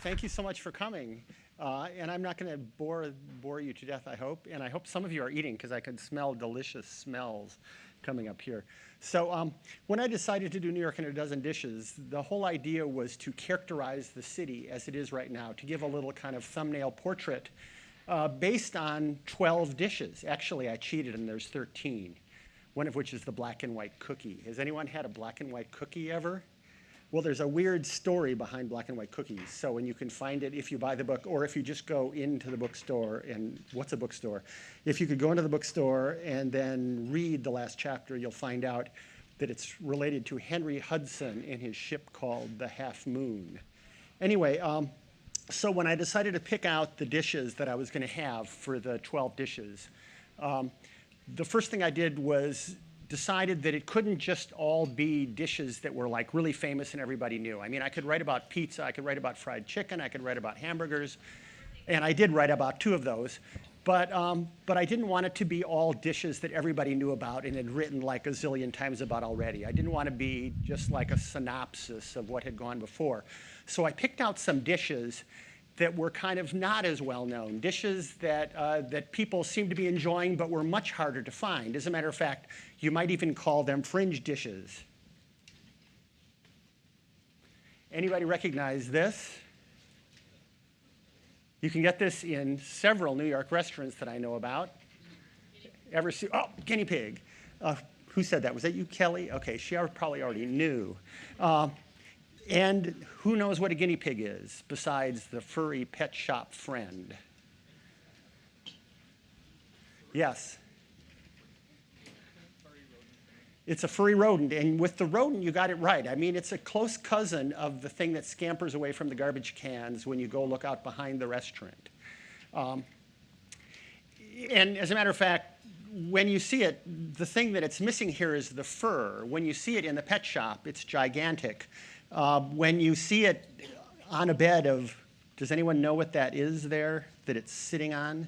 Thank you so much for coming. And I'm not going to bore you to death, I hope. And I hope some of you are eating, because I could smell delicious smells coming up here. So when I decided to do New York in a Dozen Dishes, the whole idea was to characterize the city as it is right now, to give a little kind of thumbnail portrait based on 12 dishes. Actually, I cheated, and there's 13, one of which is the black and white cookie. Has anyone had a black and white cookie ever? Well, there's a weird story behind black and white cookies. So, and you can find it if you buy the book, or if you just go into the bookstore. And what's a bookstore? If you could go into the bookstore and then read the last chapter, you'll find out that it's related to Henry Hudson and his ship called the Half Moon. Anyway, so when I decided to pick out the dishes that I was going to have for the 12 dishes, the first thing I did was decided that it couldn't just all be dishes that were like really famous and everybody knew. I mean, I could write about pizza, I could write about fried chicken, I could write about hamburgers, and I did write about 2 of those. But I didn't want it to be all dishes that everybody knew about and had written like a zillion times about already. I didn't want to be just like a synopsis of what had gone before. So I picked out some dishes that were kind of not as well known, dishes that people seemed to be enjoying but were much harder to find. As a matter of fact, you might even call them fringe dishes. Anybody recognize this? You can get this in several New York restaurants that I know about. Ever see? Oh, guinea pig. Who said that? Was that you, Kelly? Okay, she probably already knew. And who knows what a guinea pig is besides the furry pet shop friend? Yes. It's a furry rodent, and with the rodent, you got it right. I mean, it's a close cousin of the thing that scampers away from the garbage cans when you go look out behind the restaurant. And as a matter of fact, when you see it, the thing that it's missing here is the fur. When you see it in the pet shop, it's gigantic. When you see it on a bed of, does anyone know what that is there that it's sitting on?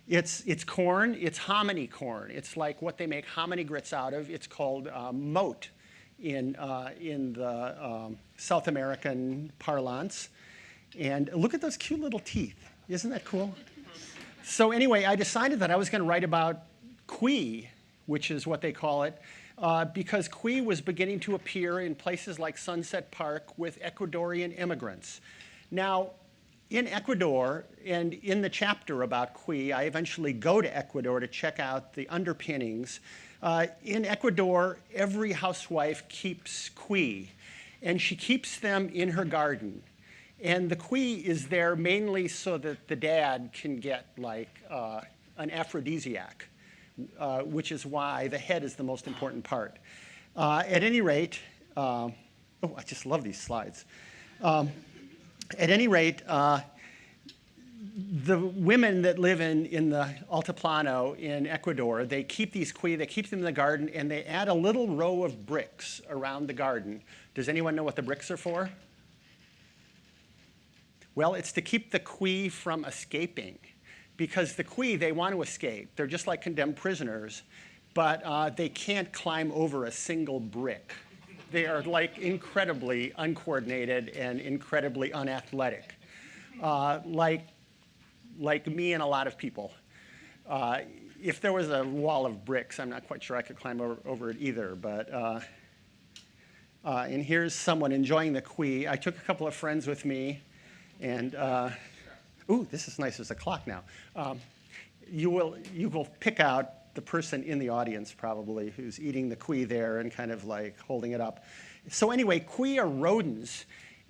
It's corn. It's hominy corn. It's like what they make hominy grits out of. It's called moat in the South American parlance. And look at those cute little teeth. Isn't that cool? So anyway, I decided that I was going to write about cuy, which is what they call it, because cuy was beginning to appear in places like Sunset Park with Ecuadorian immigrants. Now, in Ecuador, and in the chapter about cuy, I eventually go to Ecuador to check out the underpinnings. In Ecuador, every housewife keeps cuy, and she keeps them in her garden. And the cuy is there mainly so that the dad can get like an aphrodisiac, which is why the head is the most important part. At any rate, oh, I just love these slides. At any rate, the women that live in the Altiplano in Ecuador, they keep these cuy, they keep them in the garden, and they add a little row of bricks around the garden. Does anyone know what the bricks are for? Well, it's to keep the cuy from escaping, because the cuy, they want to escape. They're just like condemned prisoners, but they can't climb over a single brick. They are like incredibly uncoordinated and incredibly unathletic, like me and a lot of people. If there was a wall of bricks, I'm not quite sure I could climb over it either. But and here's someone enjoying the cuy. I took a couple of friends with me, and ooh, this is nice. There's a clock now. You will pick out the person in the audience probably who's eating the cuy there and kind of like holding it up. So anyway, cuy are rodents,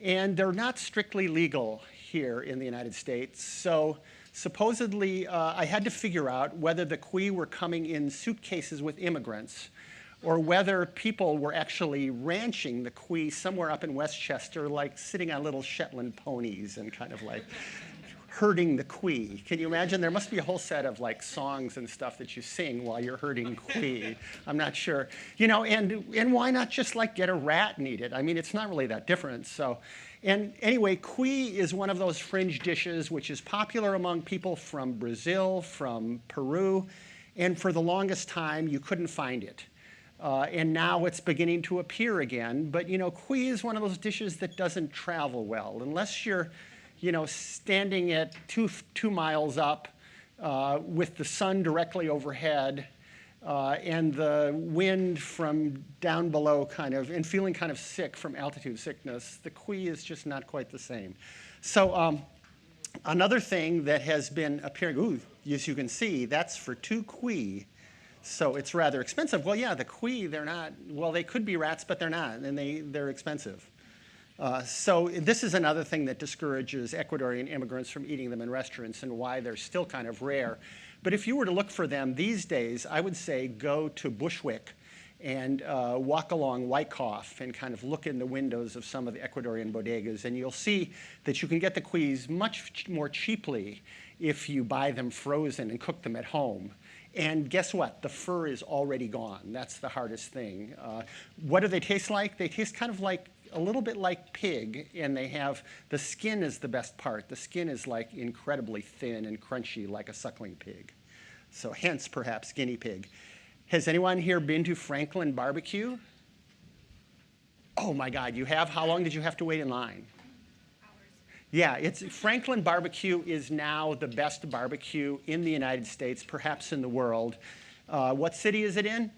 and they're not strictly legal here in the United States. So supposedly, I had to figure out whether the cuy were coming in suitcases with immigrants, or whether people were actually ranching the cuy somewhere up in Westchester, like sitting on little Shetland ponies and kind of like herding the cuy. Can you imagine? There must be a whole set of like songs and stuff that you sing while you're herding cuy. I'm not sure. You know, and why not just like get a rat and eat it? I mean, it's not really that different. So, and anyway, cuy is one of those fringe dishes which is popular among people from Brazil, from Peru, and for the longest time you couldn't find it. And now it's beginning to appear again. But, cuy is one of those dishes that doesn't travel well. Unless you're, standing at two miles up with the sun directly overhead and the wind from down below and feeling kind of sick from altitude sickness, the cuy is just not quite the same. So another thing that has been appearing, as you can see, that's for 2 cuy. So it's rather expensive. Well, yeah, the cuy, they're not, well, they could be rats, but they're not, and they're expensive. So this is another thing that discourages Ecuadorian immigrants from eating them in restaurants and why they're still kind of rare. But if you were to look for them these days, I would say go to Bushwick and walk along Wyckoff and kind of look in the windows of some of the Ecuadorian bodegas, and you'll see that you can get the cuys much more cheaply if you buy them frozen and cook them at home. And guess what? The fur is already gone. That's the hardest thing. What do they taste like? They taste kind of like a little bit like pig, and the skin is the best part. The skin is like incredibly thin and crunchy like a suckling pig. So hence perhaps guinea pig. Has anyone here been to Franklin Barbecue? Oh my God, you have? How long did you have to wait in line? Yeah, Franklin Barbecue is now the best barbecue in the United States, perhaps in the world. What city is it in?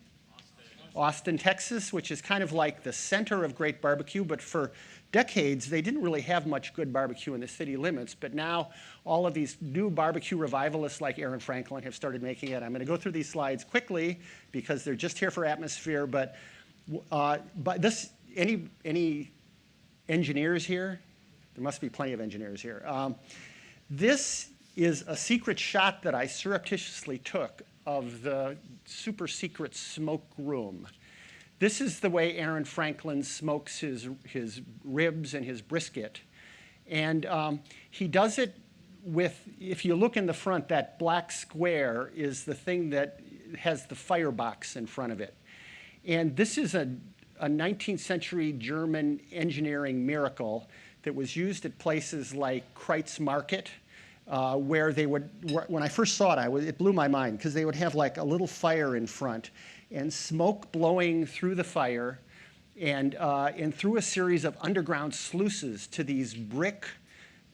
Austin, Texas, which is kind of like the center of great barbecue, but for decades they didn't really have much good barbecue in the city limits. But now all of these new barbecue revivalists like Aaron Franklin have started making it. I'm going to go through these slides quickly because they're just here for atmosphere. But this, any engineers here? There must be plenty of engineers here. This is a secret shot that I surreptitiously took of the super secret smoke room. This is the way Aaron Franklin smokes his ribs and his brisket. And he does it with, if you look in the front, that black square is the thing that has the firebox in front of it. And this is a 19th century German engineering miracle that was used at places like Kreitz Market, where they would, when I first saw it, it blew my mind, because they would have like a little fire in front and smoke blowing through the fire and through a series of underground sluices to these brick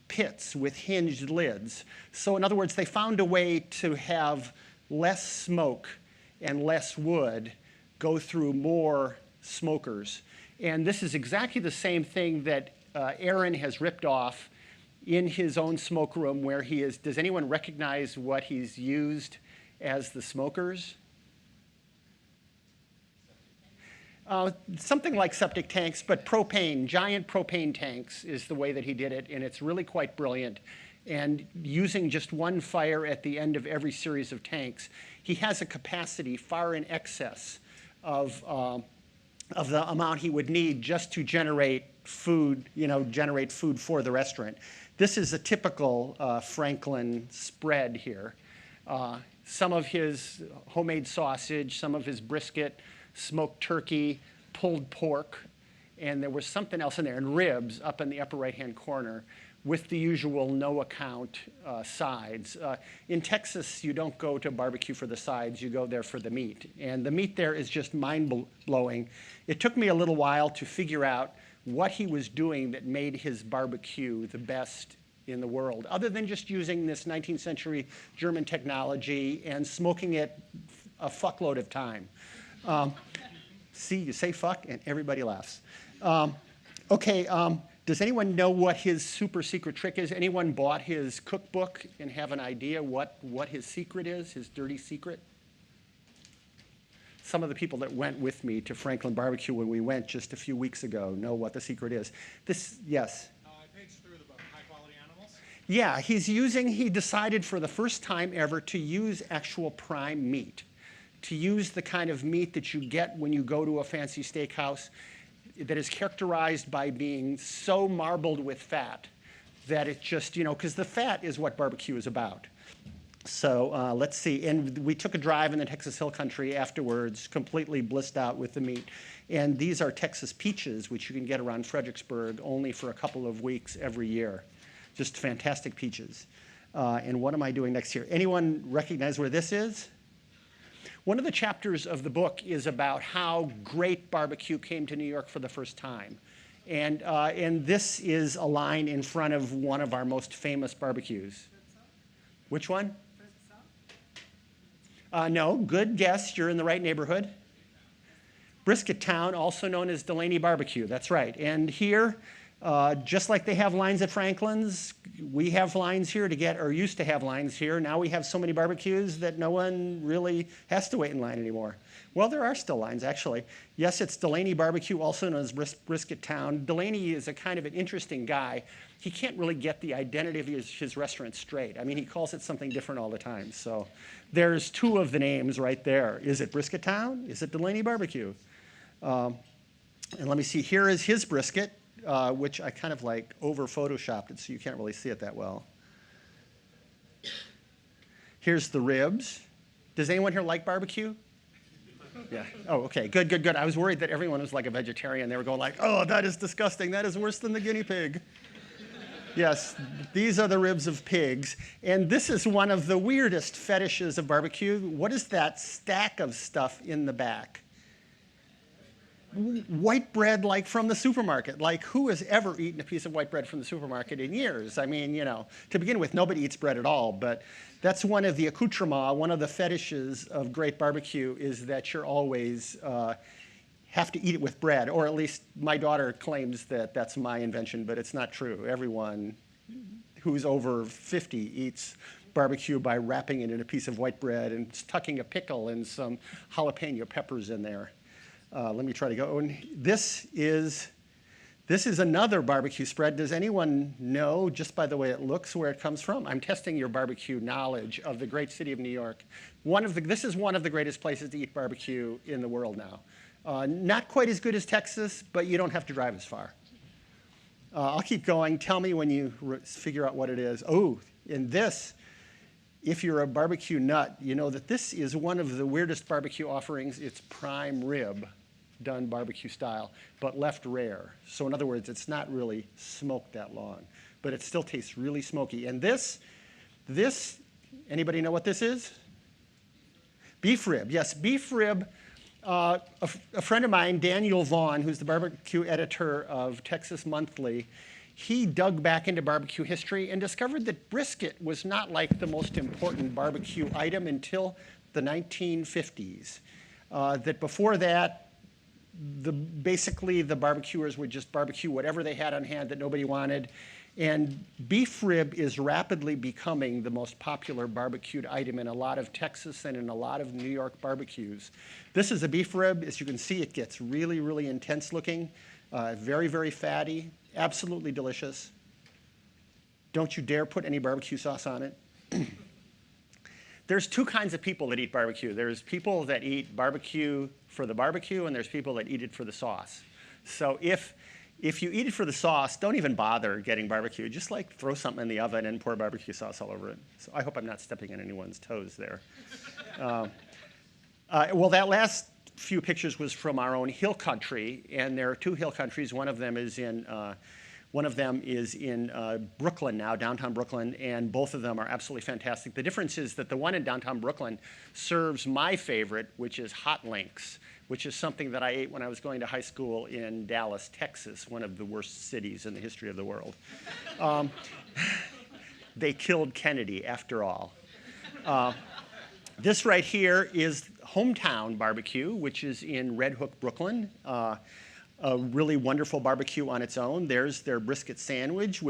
pits with hinged lids. So in other words, they found a way to have less smoke and less wood go through more smokers. And this is exactly the same thing that Aaron has ripped off in his own smoke room where he is. Does anyone recognize what he's used as the smokers? Something like septic tanks, but propane, giant propane tanks is the way that he did it, and it's really quite brilliant. And using just one fire at the end of every series of tanks, he has a capacity far in excess of the amount he would need just to generate food, generate food for the restaurant. This is a typical Franklin spread here. Some of his homemade sausage, some of his brisket, smoked turkey, pulled pork, and there was something else in there, and ribs up in the upper right-hand corner with the usual no-account sides. In Texas, you don't go to barbecue for the sides, you go there for the meat. And the meat there is just mind-blowing. It took me a little while to figure out what he was doing that made his barbecue the best in the world, other than just using this 19th century German technology and smoking it a fuckload of time. See, you say fuck and everybody laughs. Does anyone know what his super secret trick is? Anyone bought his cookbook and have an idea what his secret is, his dirty secret? Some of the people that went with me to Franklin Barbecue when we went just a few weeks ago know what the secret is. Yes? I paged through the book, High Quality Animals. Yeah, he decided for the first time ever to use actual prime meat, to use the kind of meat that you get when you go to a fancy steakhouse that is characterized by being so marbled with fat that it just, because the fat is what barbecue is about. So let's see, and we took a drive in the Texas Hill Country afterwards, completely blissed out with the meat. And these are Texas peaches, which you can get around Fredericksburg only for a couple of weeks every year. Just fantastic peaches. And what am I doing next here? Anyone recognize where this is? One of the chapters of the book is about how great barbecue came to New York for the first time. And this is a line in front of one of our most famous barbecues. Which one? No, good guess. You're in the right neighborhood. Brisket Town, also known as Delaney BBQ. That's right. And here, just like they have lines at Franklin's, we have lines here to get, or used to have lines here. Now we have so many barbecues that no one really has to wait in line anymore. Well, there are still lines, actually. Yes, it's Delaney BBQ, also known as Brisket Town. Delaney is a kind of an interesting guy. He can't really get the identity of his restaurant straight. I mean, he calls it something different all the time. So there's two of the names right there. Is it Brisket Town? Is it Delaney BBQ? And let me see, here is his brisket, which I kind of like over photoshopped it so you can't really see it that well. Here's the ribs. Does anyone here like barbecue? Yeah. Oh, okay. Good, good, good. I was worried that everyone was like a vegetarian. They were going like, oh, that is disgusting. That is worse than the guinea pig. Yes, these are the ribs of pigs. And this is one of the weirdest fetishes of barbecue. What is that stack of stuff in the back? White bread like from the supermarket. Like, who has ever eaten a piece of white bread from the supermarket in years? I mean, you know, to begin with, nobody eats bread at all, but that's one of the accoutrements, one of the fetishes of great barbecue is that you're always have to eat it with bread, or at least my daughter claims that that's my invention, but it's not true. Everyone who's over 50 eats barbecue by wrapping it in a piece of white bread and tucking a pickle and some jalapeno peppers in there. Let me try to go. And this is another barbecue spread. Does anyone know, just by the way it looks, where it comes from? I'm testing your barbecue knowledge of the great city of New York. This is one of the greatest places to eat barbecue in the world now. Not quite as good as Texas, but you don't have to drive as far. I'll keep going. Tell me when you figure out what it is. Oh, and this, if you're a barbecue nut, you know that this is one of the weirdest barbecue offerings. It's prime rib, done barbecue style, but left rare. So in other words, it's not really smoked that long, but it still tastes really smoky. And this, anybody know what this is? Beef rib. Yes, beef rib. A friend of mine, Daniel Vaughn, who's the barbecue editor of Texas Monthly, he dug back into barbecue history and discovered that brisket was not like the most important barbecue item until the 1950s. That before that, basically the barbecuers would just barbecue whatever they had on hand that nobody wanted. And beef rib is rapidly becoming the most popular barbecued item in a lot of Texas and in a lot of New York barbecues. This is a beef rib. As you can see, it gets really, really intense looking, very, very fatty, absolutely delicious. Don't you dare put any barbecue sauce on it. There's two kinds of people that eat barbecue. There's people that eat barbecue for the barbecue, and there's people that eat it for the sauce. So if you eat it for the sauce, don't even bother getting barbecue. Just like throw something in the oven and pour barbecue sauce all over it. So I hope I'm not stepping on anyone's toes there. Well, that last few pictures was from our own hill country, and there are two hill countries. One of them is in Brooklyn now, downtown Brooklyn, and both of them are absolutely fantastic. The difference is that the one in downtown Brooklyn serves my favorite, which is hot links, which is something that I ate when I was going to high school in Dallas, Texas, one of the worst cities in the history of the world. They killed Kennedy, after all. This right here is Hometown Barbecue, which is in Red Hook, Brooklyn. A really wonderful barbecue on its own. There's their brisket sandwich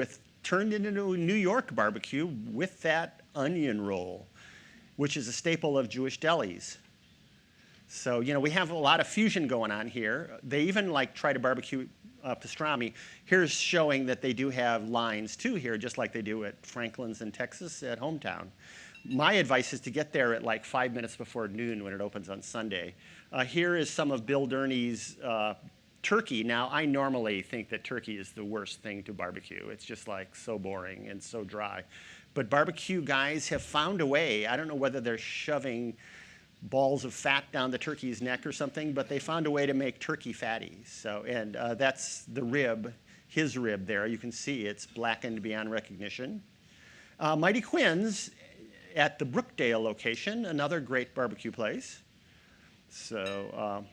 turned into a New York barbecue with that onion roll, which is a staple of Jewish delis. So, you know, we have a lot of fusion going on here. They even try to barbecue pastrami. Here's showing that they do have lines too here, just like they do at Franklin's in Texas at Hometown. My advice is to get there at 5 minutes before noon when it opens on Sunday. Here is some of Bill Durney's turkey. Now, I normally think that turkey is the worst thing to barbecue. It's just so boring and so dry. But barbecue guys have found a way. I don't know whether they're shoving balls of fat down the turkey's neck or something, but they found a way to make turkey fatty. So, and that's the rib, his rib there. You can see it's blackened beyond recognition. Mighty Quinn's at the Brookdale location, another great barbecue place. So,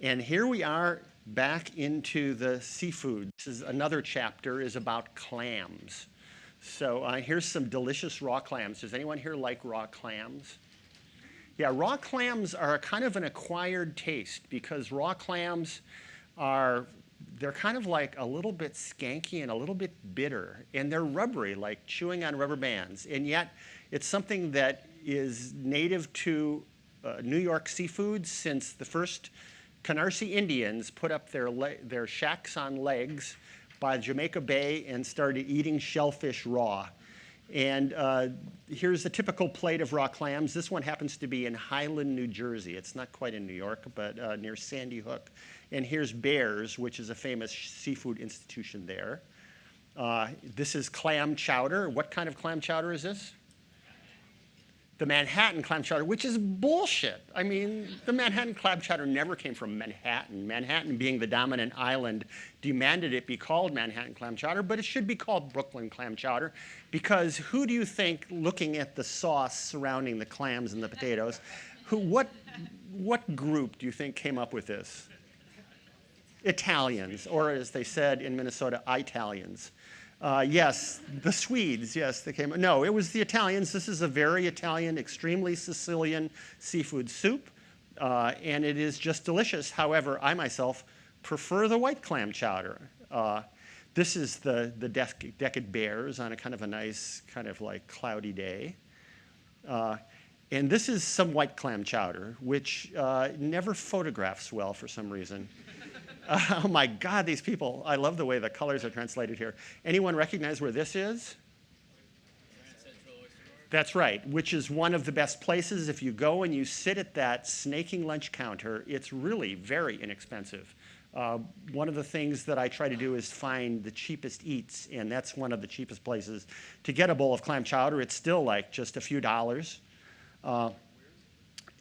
and here we are back into the seafood. This is another chapter is about clams. So here's some delicious raw clams. Does anyone here like raw clams? Yeah, raw clams are kind of an acquired taste because raw clams they're kind of like a little bit skanky and a little bit bitter, and they're rubbery, like chewing on rubber bands. And yet, it's something that is native to New York seafood since the first Canarsie Indians put up their shacks on legs by Jamaica Bay and started eating shellfish raw. And here's a typical plate of raw clams. This one happens to be in Highland, New Jersey. It's not quite in New York, but near Sandy Hook. And here's Bear's, which is a famous seafood institution there. This is clam chowder. What kind of clam chowder is this? The Manhattan clam chowder, which is bullshit. I mean, the Manhattan clam chowder never came from Manhattan. Manhattan, being the dominant island, demanded it be called Manhattan clam chowder, but it should be called Brooklyn clam chowder, because who do you think, looking at the sauce surrounding the clams and the potatoes, what group do you think came up with this? Italians, or as they said in Minnesota, Italians. Yes, the Swedes, yes, they came. No, it was the Italians. This is a very Italian, extremely Sicilian seafood soup, and it is just delicious. However, I myself prefer the white clam chowder. This is the decadent Bears on a kind of a nice, kind of like cloudy day. And this is some white clam chowder, which never photographs well for some reason. Oh my God, these people. I love the way the colors are translated here. Anyone recognize where this is? That's right, which is one of the best places. If you go and you sit at that snaking lunch counter, it's really very inexpensive. One of the things that I try to do is find the cheapest eats, and that's one of the cheapest places to get a bowl of clam chowder. It's still like just a few dollars.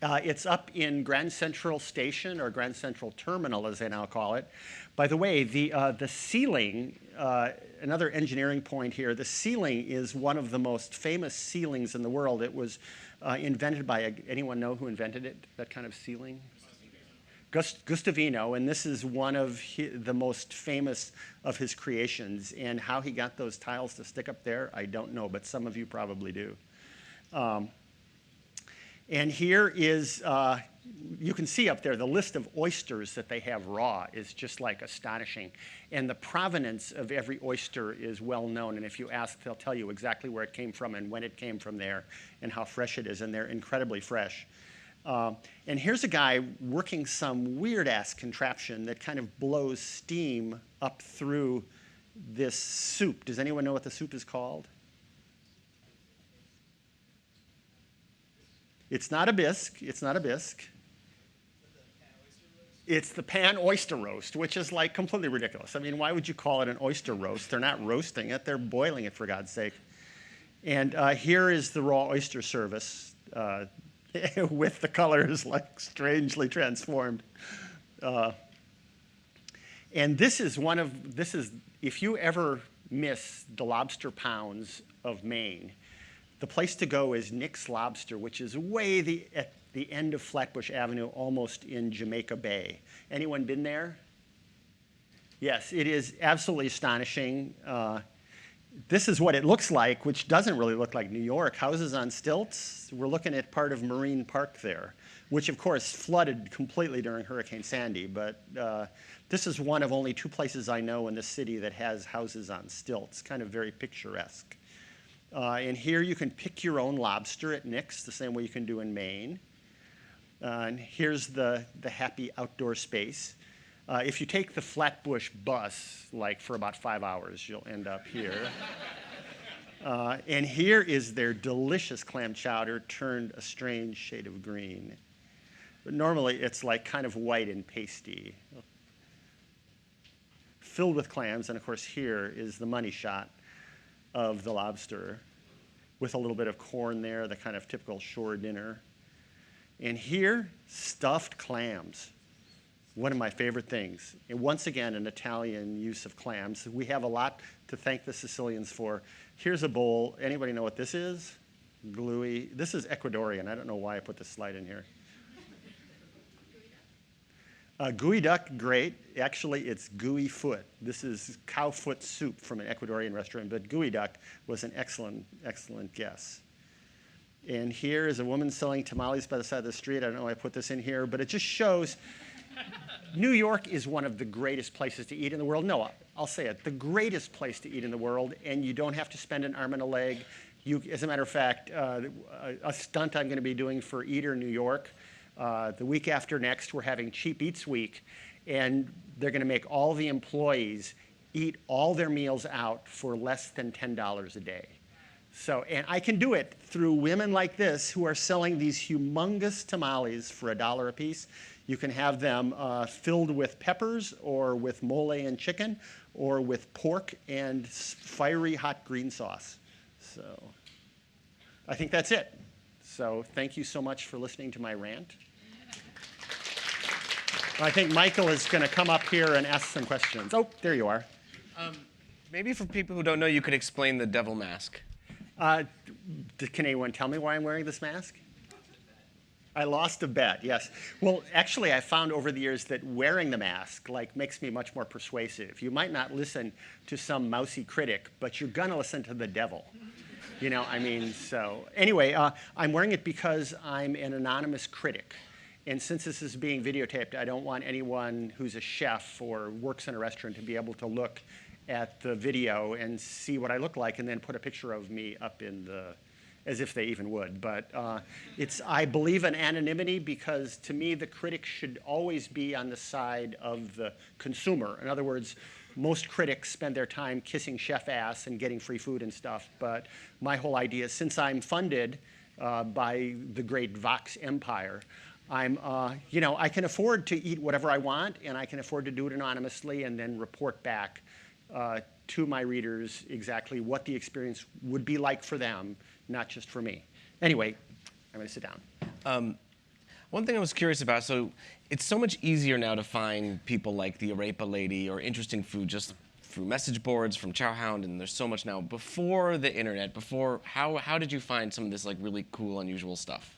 It's up in Grand Central Station, or Grand Central Terminal, as they now call it. By the way, the ceiling, another engineering point here, the ceiling is one of the most famous ceilings in the world. It was invented by, anyone know who invented it, that kind of ceiling? Gustavino, and this is one of the most famous of his creations. And how he got those tiles to stick up there, I don't know, but some of you probably do. And here is, you can see up there, the list of oysters that they have raw is just like astonishing. And the provenance of every oyster is well known. And if you ask, they'll tell you exactly where it came from and when it came from there and how fresh it is. And they're incredibly fresh. And here's a guy working some weird-ass contraption that kind of blows steam up through this soup. Does anyone know what the soup is called? It's not a bisque. It's not a bisque. It's the pan oyster roast, which is like completely ridiculous. I mean, why would you call it an oyster roast? They're not roasting it. They're boiling it, for God's sake. And here is the raw oyster service with the colors like strangely transformed. And this is if you ever miss the lobster pounds of Maine, the place to go is Nick's Lobster, which is way at the end of Flatbush Avenue, almost in Jamaica Bay. Anyone been there? Yes, it is absolutely astonishing. This is what it looks like, which doesn't really look like New York. Houses on stilts. We're looking at part of Marine Park there, which of course flooded completely during Hurricane Sandy. But this is one of only two places I know in the city that has houses on stilts, kind of very picturesque. And here you can pick your own lobster at Nick's, the same way you can do in Maine. And here's the happy outdoor space. If you take the Flatbush bus, like for about 5 hours, you'll end up here. And here is their delicious clam chowder turned a strange shade of green. But normally it's like kind of white and pasty, filled with clams. And of course here is the money shot of the lobster with a little bit of corn there, the kind of typical shore dinner. And here, stuffed clams, one of my favorite things. And once again, an Italian use of clams. We have a lot to thank the Sicilians for. Here's a bowl. Anybody know what this is? Gluey. This is Ecuadorian. I don't know why I put this slide in here. Gooey duck, great. Actually, it's gooey foot. This is cow foot soup from an Ecuadorian restaurant, but gooey duck was an excellent, excellent guess. And here is a woman selling tamales by the side of the street. I don't know why I put this in here, but it just shows New York is one of the greatest places to eat in the world. No, I'll say it, the greatest place to eat in the world, and you don't have to spend an arm and a leg. As a matter of fact, a stunt I'm going to be doing for Eater New York, the week after next, we're having Cheap Eats Week, and they're going to make all the employees eat all their meals out for less than $10 a day. So, and I can do it through women like this who are selling these humongous tamales for $1 a piece. You can have them filled with peppers or with mole and chicken or with pork and fiery hot green sauce. So I think that's it. So thank you so much for listening to my rant. I think Michael is going to come up here and ask some questions. Oh, there you are. Maybe for people who don't know, you could explain the devil mask. Can anyone tell me why I'm wearing this mask? I lost a bet, yes. Well, actually, I found over the years that wearing the mask makes me much more persuasive. You might not listen to some mousy critic, but you're going to listen to the devil. You know, I mean, so anyway, I'm wearing it because I'm an anonymous critic. And since this is being videotaped, I don't want anyone who's a chef or works in a restaurant to be able to look at the video and see what I look like and then put a picture of me up in the, as if they even would. But I believe in anonymity because to me, the critic should always be on the side of the consumer. In other words, most critics spend their time kissing chef ass and getting free food and stuff. But my whole idea is since I'm funded by the great Vox empire, I can afford to eat whatever I want, and I can afford to do it anonymously and then report back to my readers exactly what the experience would be like for them, not just for me. Anyway, I'm going to sit down. One thing I was curious about, so it's so much easier now to find people like the arepa lady or interesting food just through message boards from Chowhound, and there's so much now. Before the internet, how did you find some of this really cool, unusual stuff?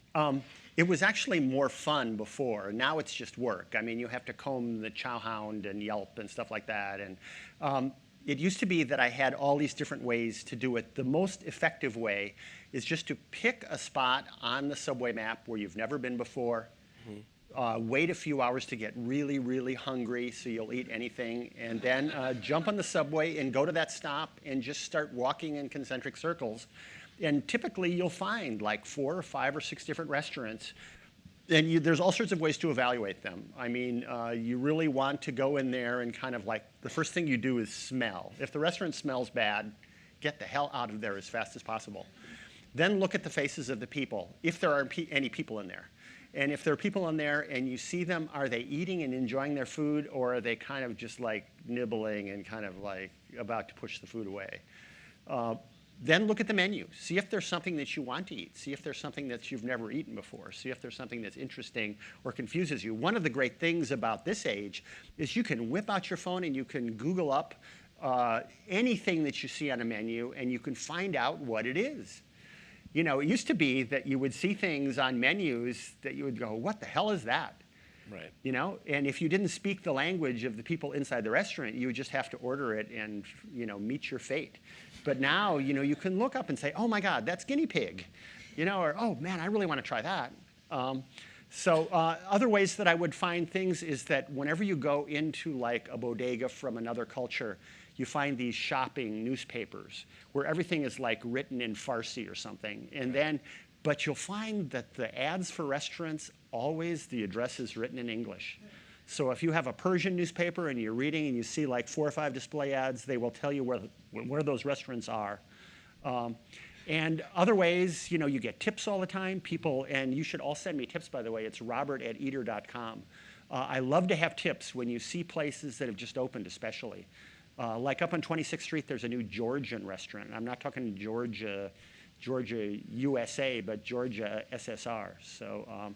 It was actually more fun before. Now it's just work. I mean, you have to comb the Chowhound and Yelp and stuff like that. And it used to be that I had all these different ways to do it. The most effective way is just to pick a spot on the subway map where you've never been before. Mm-hmm. Wait a few hours to get really, really hungry so you'll eat anything. And then jump on the subway and go to that stop and just start walking in concentric circles. And typically, you'll find 4 or 5 or 6 different restaurants. And there's all sorts of ways to evaluate them. I mean, you really want to go in there and kind of the first thing you do is smell. If the restaurant smells bad, get the hell out of there as fast as possible. Then look at the faces of the people, if there are any people in there. And if there are people in there and you see them, are they eating and enjoying their food, or are they kind of just nibbling and kind of about to push the food away? Then look at the menu. See if there's something that you want to eat. See if there's something that you've never eaten before. See if there's something that's interesting or confuses you. One of the great things about this age is you can whip out your phone and you can Google up anything that you see on a menu and you can find out what it is. You know, it used to be that you would see things on menus that you would go, what the hell is that? Right. You know, and if you didn't speak the language of the people inside the restaurant, you would just have to order it and, meet your fate. But now, you can look up and say, oh my God, that's guinea pig, or oh man, I really want to try that. So other ways that I would find things is that whenever you go into a bodega from another culture, you find these shopping newspapers where everything is written in Farsi or something. And then, but you'll find that the ads for restaurants, always the address is written in English. So if you have a Persian newspaper and you're reading and you see 4 or 5 display ads, they will tell you where those restaurants are. And other ways, you get tips all the time. People, and you should all send me tips, by the way. It's robert@eater.com. I love to have tips when you see places that have just opened, especially. Up on 26th Street, there's a new Georgian restaurant. I'm not talking Georgia, USA, but Georgia, SSR. So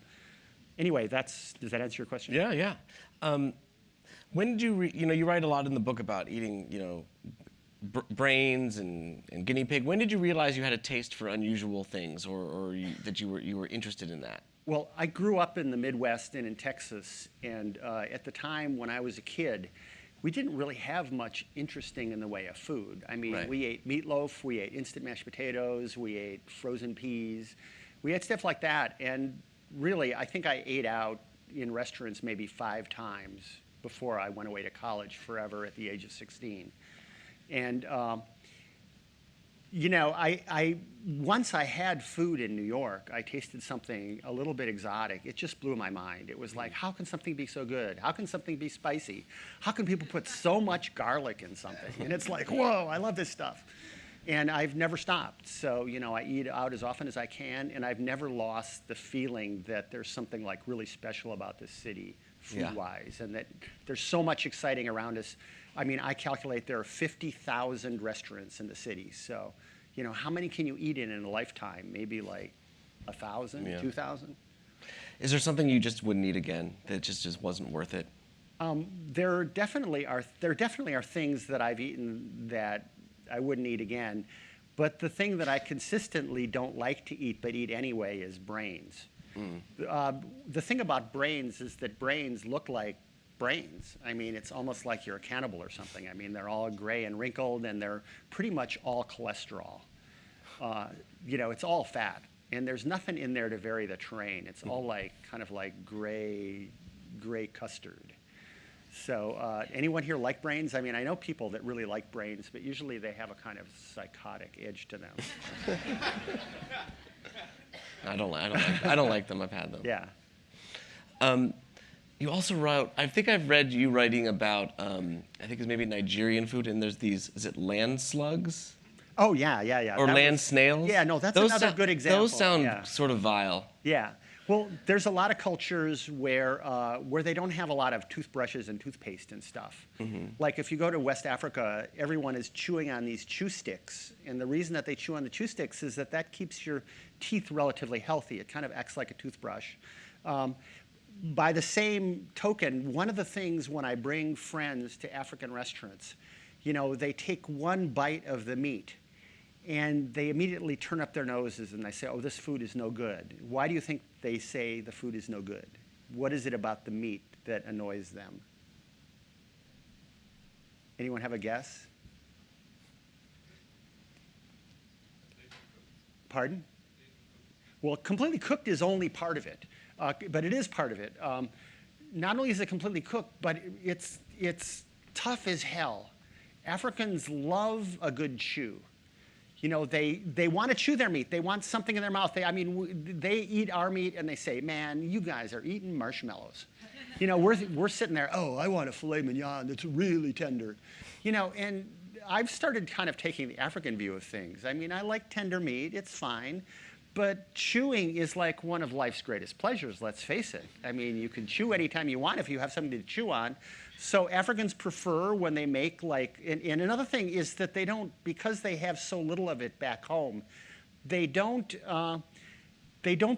anyway, does that answer your question? Yeah. When did you, you write a lot in the book about eating, brains and guinea pig. When did you realize you had a taste for unusual things, or that you were interested in that? Well, I grew up in the Midwest and in Texas, and at the time when I was a kid, we didn't really have much interesting in the way of food. I mean, Right. we ate meatloaf, we ate instant mashed potatoes, we ate frozen peas, we ate stuff like that. And really, I think I ate out in restaurants maybe 5 times before I went away to college forever at the age of 16. And you know, once I had food in New York, I tasted something a little bit exotic. It just blew my mind. It was like, how can something be so good? How can something be spicy? How can people put so much garlic in something? And it's like, whoa, I love this stuff. And I've never stopped. So, you know, I eat out as often as I can, and I've never lost the feeling that there's something like really special about this city food-wise, and that there's so much exciting around us. I mean, I calculate there are 50,000 restaurants in the city. So, you know, how many can you eat in a lifetime? Maybe like 1,000, Yeah. 2,000? Is there something you just wouldn't eat again that just wasn't worth it? There definitely are things that I've eaten that I wouldn't eat again. But the thing that I consistently don't like to eat but eat anyway is brains. The thing about brains is that brains look like brains. I mean, it's almost like you're a cannibal or something. I mean, they're all gray and wrinkled, and they're pretty much all cholesterol. You know, it's all fat, and there's nothing in there to vary the terrain. It's all like kind of like gray custard. So anyone here like brains? I mean, I know people that really like brains, but usually they have a kind of psychotic edge to them. I don't like them. I've had them. Yeah. You also wrote, I think I've read you writing about, I think it's maybe Nigerian food, and there's these, is it land slugs? Oh, yeah. Or That land was- snails? Yeah, no, that's Those another good example. Those sound Yeah. sort of vile. Yeah. Well, there's a lot of cultures where they don't have a lot of toothbrushes and toothpaste and stuff. Like if you go to West Africa, everyone is chewing on these chew sticks. And the reason that they chew on the chew sticks is that that keeps your teeth relatively healthy. It kind of acts like a toothbrush. By the same token, one of the things when I bring friends to African restaurants, you know, they take one bite of the meat and they immediately turn up their noses and they say, oh, this food is no good. Why do you think they say the food is no good? What is it about the meat that annoys them? Anyone have a guess? Pardon? Well, completely cooked is only part of it, but it is part of it. Not only is it completely cooked, but it's tough as hell. Africans love a good chew. You know, they want to chew their meat. They want something in their mouth. They eat our meat and they say, man, you guys are eating marshmallows. You know, we're sitting there, oh, I want a filet mignon that's really tender. You know, and I've started kind of taking the African view of things. I mean, I like tender meat, it's fine. But chewing is like one of life's greatest pleasures, let's face it. I mean, you can chew anytime you want if you have something to chew on. So Africans prefer when they make like, and another thing is that they don't, because they have so little of it back home, they don't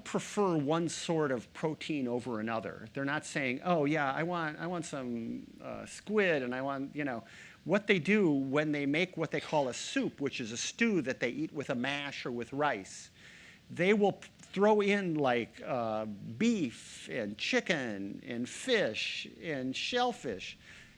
prefer one sort of protein over another. They're not saying, oh yeah, I want some squid and I want, you know. What they do when they make what they call a soup, which is a stew that they eat with a mash or with rice, they will throw in like beef and chicken and fish and shellfish.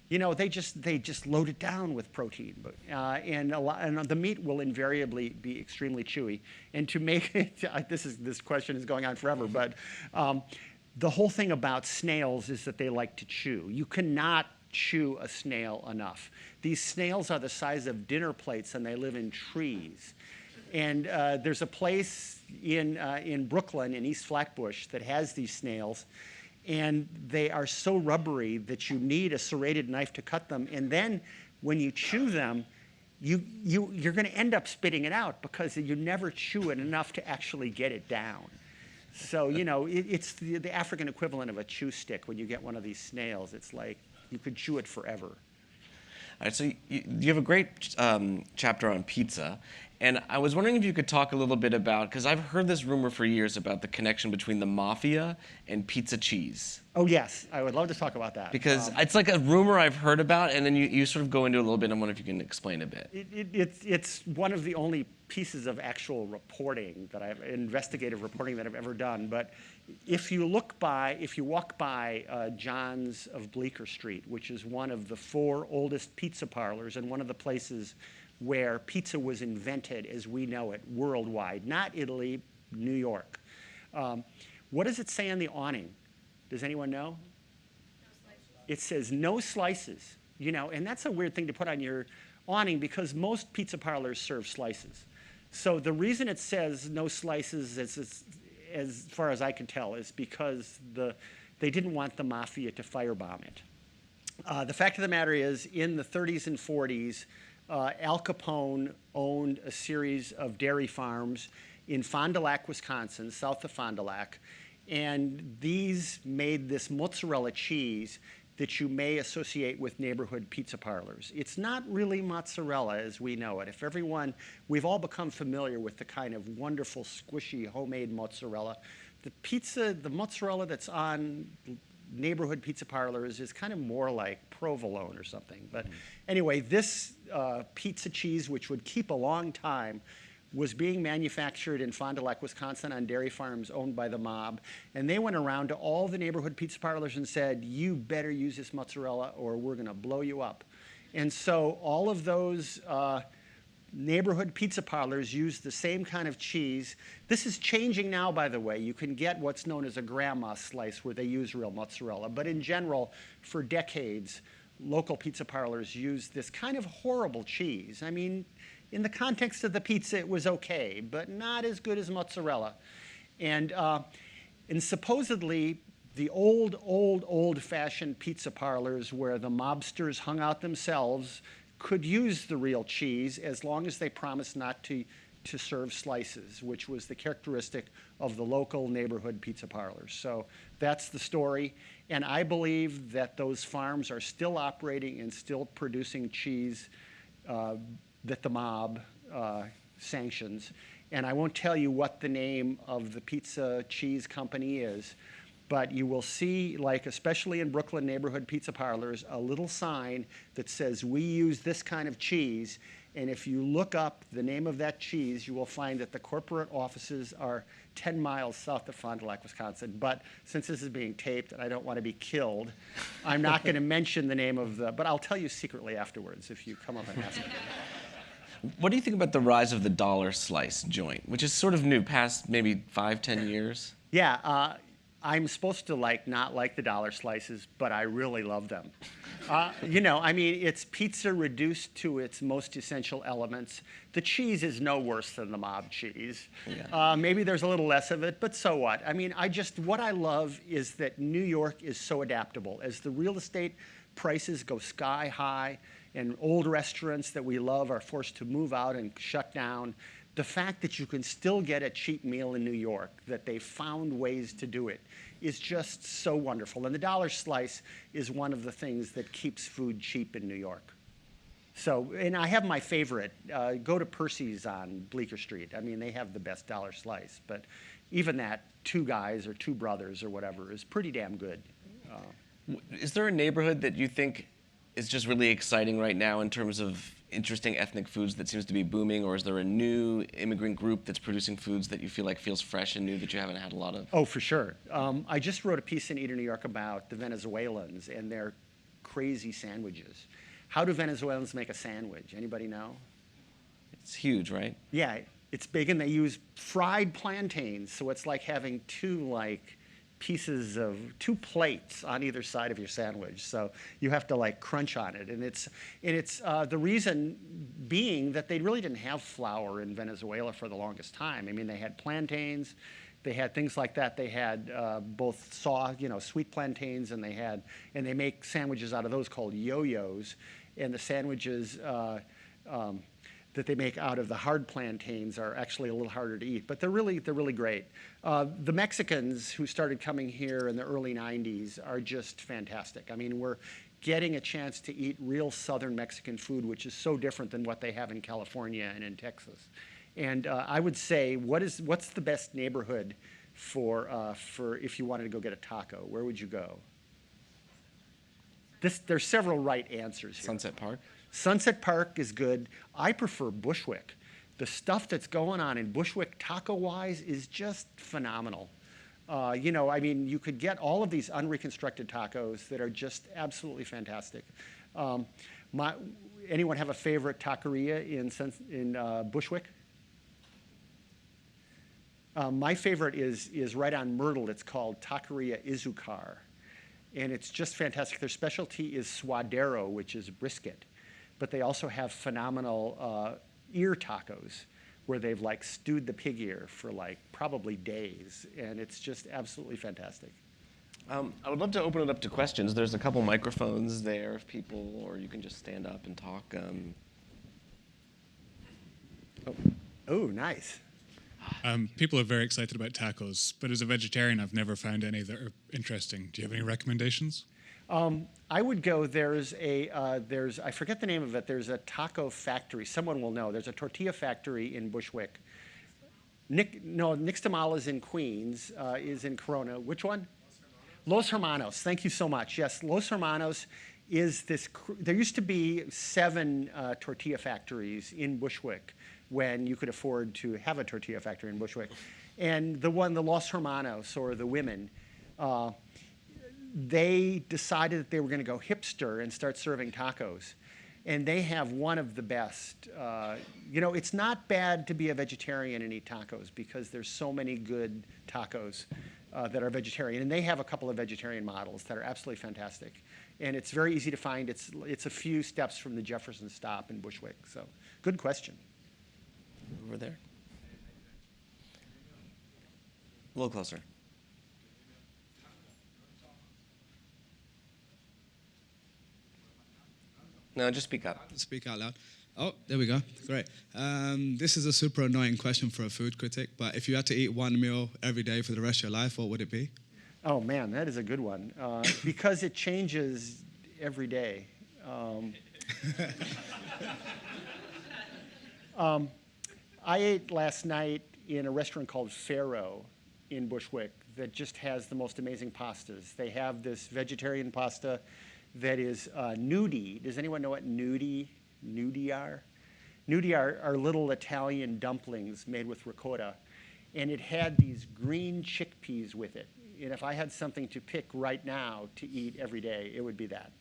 You know, they just load it down with protein, and the meat will invariably be extremely chewy. And to make it, this question is going on forever, but the whole thing about snails is that they like to chew. You cannot chew a snail enough. These snails are the size of dinner plates, and they live in trees. And there's a place in Brooklyn, in East Flatbush, that has these snails. And they are so rubbery that you need a serrated knife to cut them. And then when you chew them, you're going to end up spitting it out because you never chew it enough to actually get it down. So, you know, it's the African equivalent of a chew stick when you get one of these snails. It's like you could chew it forever. All right, so you have a great chapter on pizza, And I was wondering if you could talk a little bit about, because I've heard this rumor for years about the connection between the mafia and pizza cheese. Oh, yes. I would love to talk about that. Because it's like a rumor I've heard about, and then you sort of go into it a little bit. I wonder if you can explain a bit. It's one of the only pieces of actual reporting that investigative reporting that I've ever done. But if you walk by John's of Bleecker Street, which is one of the 4 oldest pizza parlors and one of the places where pizza was invented as we know it worldwide, not Italy, New York. What does it say on the awning? Does anyone know? No slices. It says no slices, and that's a weird thing to put on your awning because most pizza parlors serve slices. So the reason it says no slices, as far as I can tell, is because they didn't want the mafia to firebomb it. The fact of the matter is, in the 30s and 40s, Al Capone owned a series of dairy farms in Fond du Lac, Wisconsin, south of Fond du Lac, and these made this mozzarella cheese that you may associate with neighborhood pizza parlors. It's not really mozzarella as we know it. We've all become familiar with the kind of wonderful, squishy, homemade mozzarella. The mozzarella that's on neighborhood pizza parlors is kind of more like provolone or something. But anyway, this pizza cheese, which would keep a long time, was being manufactured in Fond du Lac, Wisconsin on dairy farms owned by the mob. And they went around to all the neighborhood pizza parlors and said, you better use this mozzarella or we're gonna blow you up. And so all of those neighborhood pizza parlors use the same kind of cheese. This is changing now, by the way. You can get what's known as a grandma slice where they use real mozzarella. But in general, for decades, local pizza parlors used this kind of horrible cheese. I mean, in the context of the pizza, it was okay, but not as good as mozzarella. And supposedly, the old-fashioned pizza parlors where the mobsters hung out themselves could use the real cheese as long as they promised not to serve slices, which was the characteristic of the local neighborhood pizza parlors. So that's the story. And I believe that those farms are still operating and still producing cheese that the mob sanctions. And I won't tell you what the name of the pizza cheese company is, but you will see, like especially in Brooklyn neighborhood pizza parlors, a little sign that says, we use this kind of cheese. And if you look up the name of that cheese, you will find that the corporate offices are 10 miles south of Fond du Lac, Wisconsin. But since this is being taped and I don't want to be killed, I'm not going to mention the name of but I'll tell you secretly afterwards if you come up and ask me. What do you think about the rise of the dollar slice joint, which is sort of new, past maybe 5-10 years? Yeah, I'm supposed to not like the dollar slices, but I really love them. I mean, it's pizza reduced to its most essential elements. The cheese is no worse than the mob cheese. Yeah. Maybe there's a little less of it, but so what? I mean, what I love is that New York is so adaptable. As the real estate prices go sky high and old restaurants that we love are forced to move out and shut down, the fact that you can still get a cheap meal in New York, that they found ways to do it, is just so wonderful. And the dollar slice is one of the things that keeps food cheap in New York. So, and I have my favorite. Go to Percy's on Bleecker Street. I mean, they have the best dollar slice. But even that, Two Guys or Two Brothers or whatever, is pretty damn good. Is there a neighborhood that you think is just really exciting right now in terms of interesting ethnic foods that seems to be booming, or is there a new immigrant group that's producing foods that you feel like feels fresh and new that you haven't had a lot of? Oh, for sure. I just wrote a piece in Eater, New York about the Venezuelans and their crazy sandwiches. How do Venezuelans make a sandwich? Anybody know? It's huge, right? Yeah, it's big, and they use fried plantains, so it's like having two plates on either side of your sandwich. So you have to crunch on it. And it's the reason being that they really didn't have flour in Venezuela for the longest time. I mean, they had plantains, they had things like that. They had both sweet plantains, and they make sandwiches out of those called yo-yos. And the that they make out of the hard plantains are actually a little harder to eat, but they're really great. The Mexicans who started coming here in the early 90s are just fantastic. I mean, we're getting a chance to eat real southern Mexican food, which is so different than what they have in California and in Texas. And I would say, what's the best neighborhood for if you wanted to go get a taco? Where would you go? There's several right answers here. Sunset Park? Sunset Park is good. I prefer Bushwick. The stuff that's going on in Bushwick taco-wise is just phenomenal. You know, I mean, you could get all of these unreconstructed tacos that are just absolutely fantastic. Anyone have a favorite taqueria in Bushwick? My favorite is right on Myrtle. It's called Taqueria Izukar. And it's just fantastic. Their specialty is suadero, which is brisket. But they also have phenomenal ear tacos where they've like stewed the pig ear for like probably days. And it's just absolutely fantastic. I would love to open it up to questions. There's a couple microphones there if people, or you can just stand up and talk. Oh, nice. People are very excited about tacos, but as a vegetarian, I've never found any that are interesting. Do you have any recommendations? I would go, I forget the name of it, there's a taco factory, someone will know. There's a tortilla factory in Bushwick. Nick's Tamales in Queens is in Corona. Which one? Los Hermanos, thank you so much. Yes, Los Hermanos is there used to be 7 tortilla factories in Bushwick when you could afford to have a tortilla factory in Bushwick. And the Los Hermanos, or the women, they decided that they were going to go hipster and start serving tacos. And they have one of the best. You know, it's not bad to be a vegetarian and eat tacos because there's so many good tacos that are vegetarian. And they have a couple of vegetarian models that are absolutely fantastic. And it's very easy to find. It's a few steps from the Jefferson stop in Bushwick. So good question. Over there. A little closer. No, just speak up. Speak out loud. Oh, there we go. Great. This is a super annoying question for a food critic, but if you had to eat one meal every day for the rest of your life, what would it be? Oh, man, that is a good one. Because it changes every day. I ate last night in a restaurant called Faro in Bushwick that just has the most amazing pastas. They have this vegetarian pasta that is nudi. Does anyone know what nudi are? Nudi are little Italian dumplings made with ricotta. And it had these green chickpeas with it. And if I had something to pick right now to eat every day, it would be that.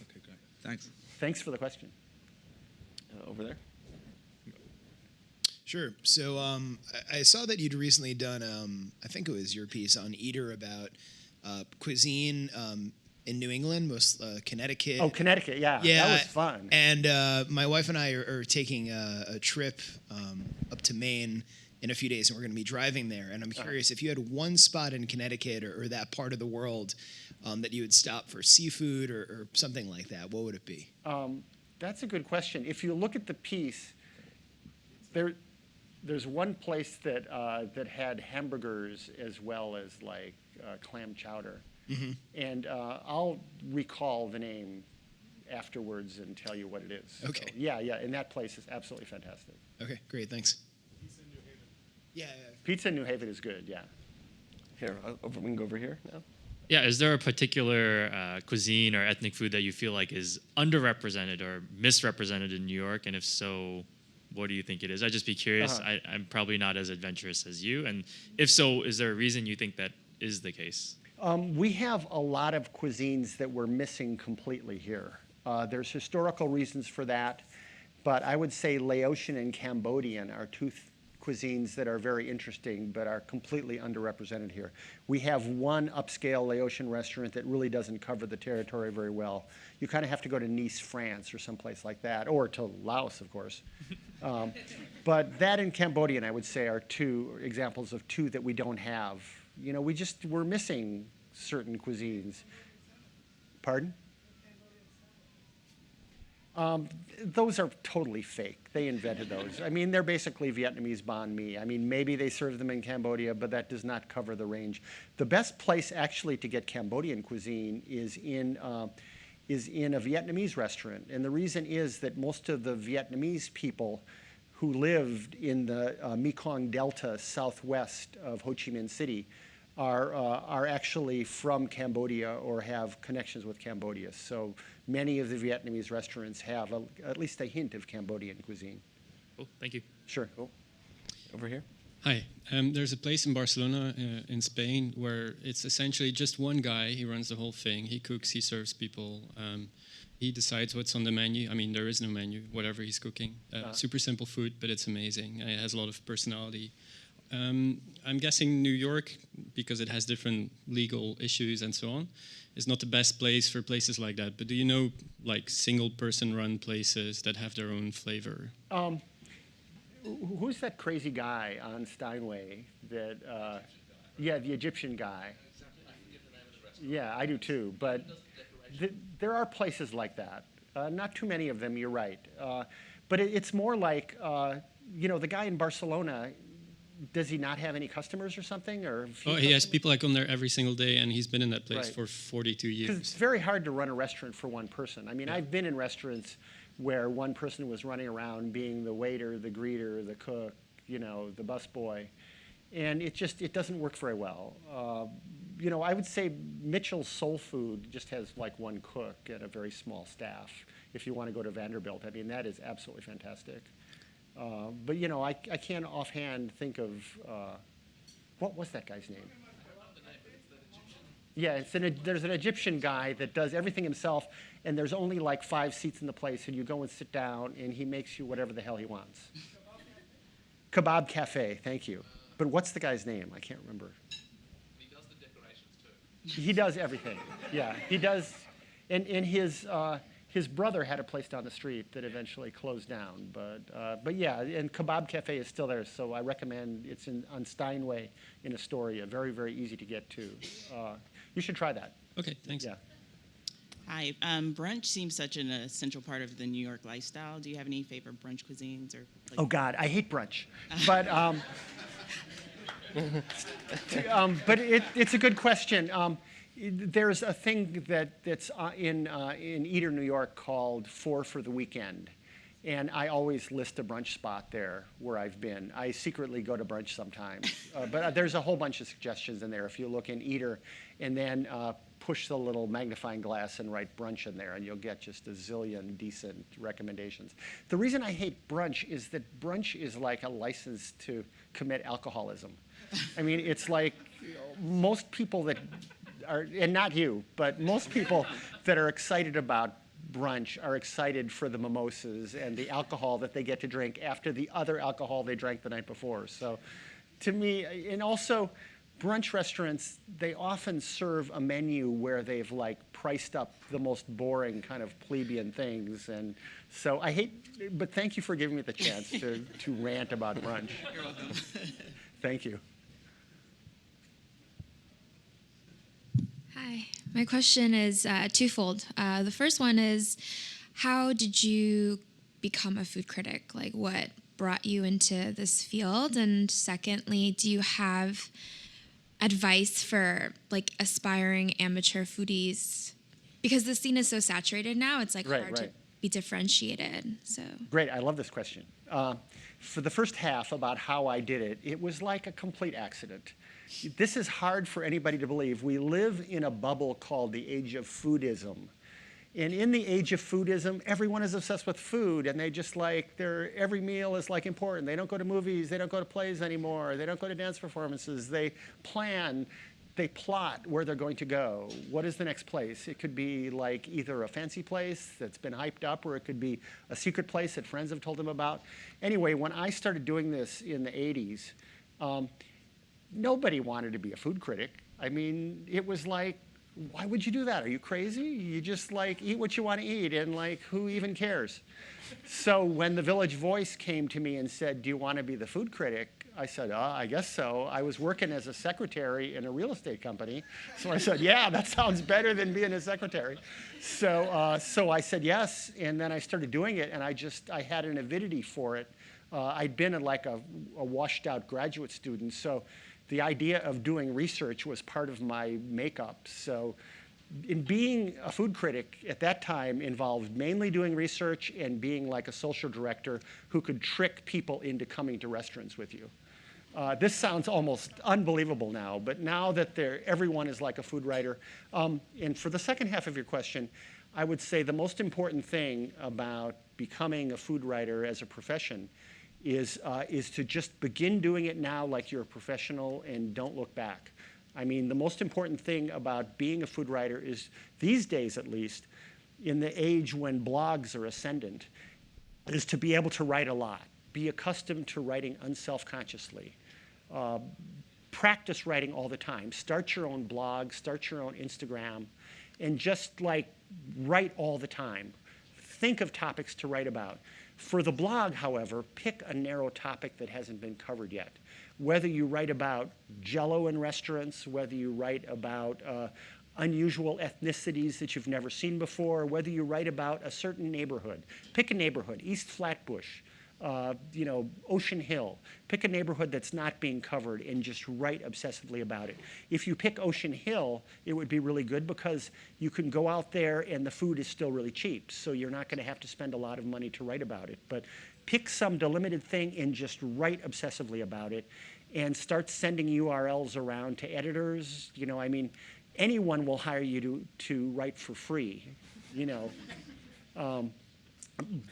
Okay, great. Thanks. Thanks for the question. Over there. Sure. So I saw that you'd recently done, I think it was your piece on Eater about cuisine in New England, most Connecticut. Oh, Connecticut, yeah. That was fun. And my wife and I are taking a trip up to Maine in a few days, and we're going to be driving there. And I'm curious, if you had one spot in Connecticut or that part of the world that you would stop for seafood or something like that, what would it be? That's a good question. If you look at the piece, there's one place that had hamburgers as well as like clam chowder. Mm-hmm. And I'll recall the name afterwards and tell you what it is. Okay. So, yeah, and that place is absolutely fantastic. Okay, great, thanks. Pizza in New Haven. Yeah. Pizza in New Haven is good, yeah. Here, we can go over here now. Yeah, is there a particular cuisine or ethnic food that you feel like is underrepresented or misrepresented in New York? And if so, what do you think it is? I'd just be curious. I'm probably not as adventurous as you. And if so, is there a reason you think that is the case? We have a lot of cuisines that we're missing completely here. There's historical reasons for that, but I would say Laotian and Cambodian are two cuisines that are very interesting but are completely underrepresented here. We have one upscale Laotian restaurant that really doesn't cover the territory very well. You kind of have to go to Nice, France or someplace like that, or to Laos, of course. But that and Cambodian, I would say, are two examples of two that we don't have. You know, we're missing certain cuisines. Pardon? Those are totally fake. They invented those. I mean, they're basically Vietnamese banh mi. I mean, maybe they serve them in Cambodia, but that does not cover the range. The best place actually to get Cambodian cuisine is in a Vietnamese restaurant. And the reason is that most of the Vietnamese people who lived in the Mekong Delta southwest of Ho Chi Minh City are actually from Cambodia or have connections with Cambodia. So many of the Vietnamese restaurants have at least a hint of Cambodian cuisine. Cool. Thank you. Sure. Cool. Over here. Hi. There's a place in Barcelona, in Spain, where it's essentially just one guy. He runs the whole thing. He cooks, he serves people. He decides what's on the menu. I mean, there is no menu, whatever he's cooking. Super simple food, but it's amazing. It has a lot of personality. I'm guessing New York, because it has different legal issues and so on, is not the best place for places like that. But do you know, like, single-person-run places that have their own flavor? Who's that crazy guy on Steinway that, yeah, the Egyptian guy. Yeah, I do too, but there are places like that. Not too many of them, you're right. But it's more like, you know, the guy in Barcelona, does he not have any customers or something? Or He has people that come there every single day, and he's been in that place Right. for 42 years. Because it's very hard to run a restaurant for one person. I mean, I've been in restaurants where one person was running around being the waiter, the greeter, the cook, you know, the busboy. And it doesn't work very well. You know, I would say Mitchell's Soul Food just has like one cook and a very small staff. If you want to go to Vanderbilt, I mean, that is absolutely fantastic. But, you know, I can't offhand think of, what was that guy's name? Yeah, there's an Egyptian guy that does everything himself, and there's only like 5 seats in the place, and you go and sit down, and he makes you whatever the hell he wants. Kebab Cafe, thank you. But what's the guy's name? I can't remember. He does the decorations too. He does everything. Yeah, he does. And his brother had a place down the street that eventually closed down. But yeah, and Kebab Cafe is still there, so I recommend it's on Steinway in Astoria. Very, very easy to get to. You should try that. Okay, thanks. Yeah. Hi. Brunch seems such an essential part of the New York lifestyle. Do you have any favorite brunch cuisines or? Like, Oh God, I hate brunch. But but it's a good question. There's a thing that's in Eder, New York called Four for the Weekend. And I always list a brunch spot there where I've been. I secretly go to brunch sometimes. But there's a whole bunch of suggestions in there. If you look in Eder and then push the little magnifying glass and write brunch in there, and you'll get just a zillion decent recommendations. The reason I hate brunch is that brunch is like a license to commit alcoholism. I mean, it's like most people that are, and not you, but most people that are excited about brunch are excited for the mimosas and the alcohol that they get to drink after the other alcohol they drank the night before. So to me, and also brunch restaurants, they often serve a menu where they've like priced up the most boring kind of plebeian things. And so I hate, but thank you for giving me the chance to rant about brunch. You're welcome. Thank you. Hi, my question is twofold. The first one is, how did you become a food critic? Like, what brought you into this field? And secondly, do you have advice for like aspiring amateur foodies? Because the scene is so saturated now, it's like hard to be differentiated. So Great, I love this question. For the first half about how I did it, it was like a complete accident. This is hard for anybody to believe. We live in a bubble called the age of foodism. And in the age of foodism, everyone is obsessed with food, and they just like, every meal is like important. They don't go to movies, they don't go to plays anymore, they don't go to dance performances. They plan, they plot where they're going to go. What is the next place? It could be like either a fancy place that's been hyped up, or it could be a secret place that friends have told them about. Anyway, when I started doing this in the 80s, nobody wanted to be a food critic. I mean, it was like, why would you do that? Are you crazy? You just like eat what you want to eat, and like who even cares? So when the Village Voice came to me and said, do you want to be the food critic? I said, I guess so. I was working as a secretary in a real estate company. So I said, yeah, that sounds better than being a secretary. So, so I said yes, and then I started doing it, and I had an avidity for it. I'd been like a washed out graduate student, so the idea of doing research was part of my makeup. So in being a food critic at that time involved mainly doing research and being like a social director who could trick people into coming to restaurants with you. This sounds almost unbelievable now, but now that everyone is like a food writer. And for the second half of your question, I would say the most important thing about becoming a food writer as a profession is to just begin doing it now like you're a professional and don't look back. I mean, the most important thing about being a food writer is, these days at least, in the age when blogs are ascendant, is to be able to write a lot. Be accustomed to writing unself-consciously. Practice writing all the time. Start your own blog, start your own Instagram, and just like write all the time. Think of topics to write about. For the blog, however, pick a narrow topic that hasn't been covered yet. Whether you write about Jell-O in restaurants, whether you write about unusual ethnicities that you've never seen before, whether you write about a certain neighborhood. Pick a neighborhood, East Flatbush, Ocean Hill. Pick a neighborhood that's not being covered and just write obsessively about it. If you pick Ocean Hill, it would be really good because you can go out there and the food is still really cheap, so you're not going to have to spend a lot of money to write about it. But pick some delimited thing and just write obsessively about it, and start sending URLs around to editors. I mean, anyone will hire you to write for free,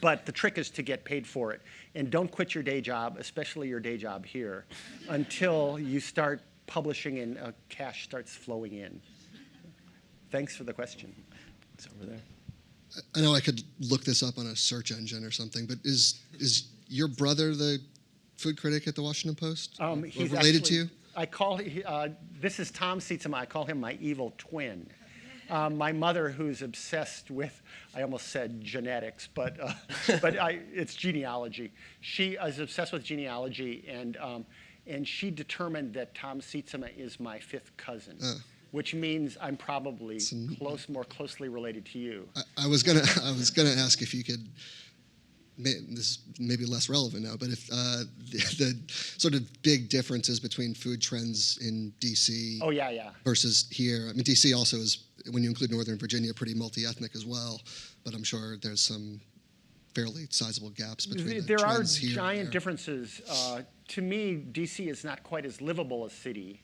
But the trick is to get paid for it. And don't quit your day job, especially your day job here, until you start publishing and cash starts flowing in. Thanks for the question. It's over there. I know I could look this up on a search engine or something, but is your brother the food critic at the Washington Post? He's related to you? This is Tom Sietsema. I call him my evil twin. My mother, who's obsessed with, I almost said genetics, but it's genealogy. She is obsessed with genealogy, and she determined that Tom Sietsema is my fifth cousin, which means I'm probably more closely related to you. I was gonna ask if you could. This may be less relevant now, but if the sort of big differences between food trends in D.C. versus here. I mean, D.C. also is, when you include Northern Virginia, pretty multi-ethnic as well, but I'm sure there's some fairly sizable gaps between there are trends here giant differences. To me, D.C. is not quite as livable a city.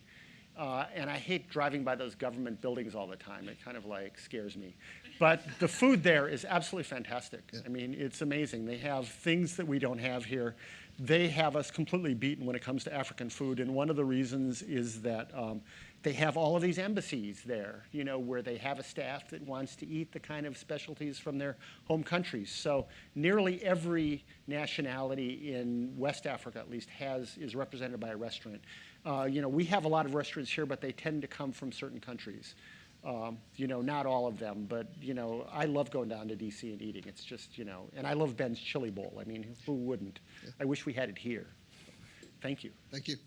And I hate driving by those government buildings all the time. It kind of like scares me. But the food there is absolutely fantastic. Yeah. I mean, it's amazing. They have things that we don't have here. They have us completely beaten when it comes to African food. And one of the reasons is that they have all of these embassies there, where they have a staff that wants to eat the kind of specialties from their home countries. So nearly every nationality in West Africa, at least, is represented by a restaurant. We have a lot of restaurants here, but they tend to come from certain countries. Not all of them, but, I love going down to D.C. and eating. It's just, and I love Ben's Chili Bowl. I mean, who wouldn't? Yeah. I wish we had it here. Thank you. Thank you.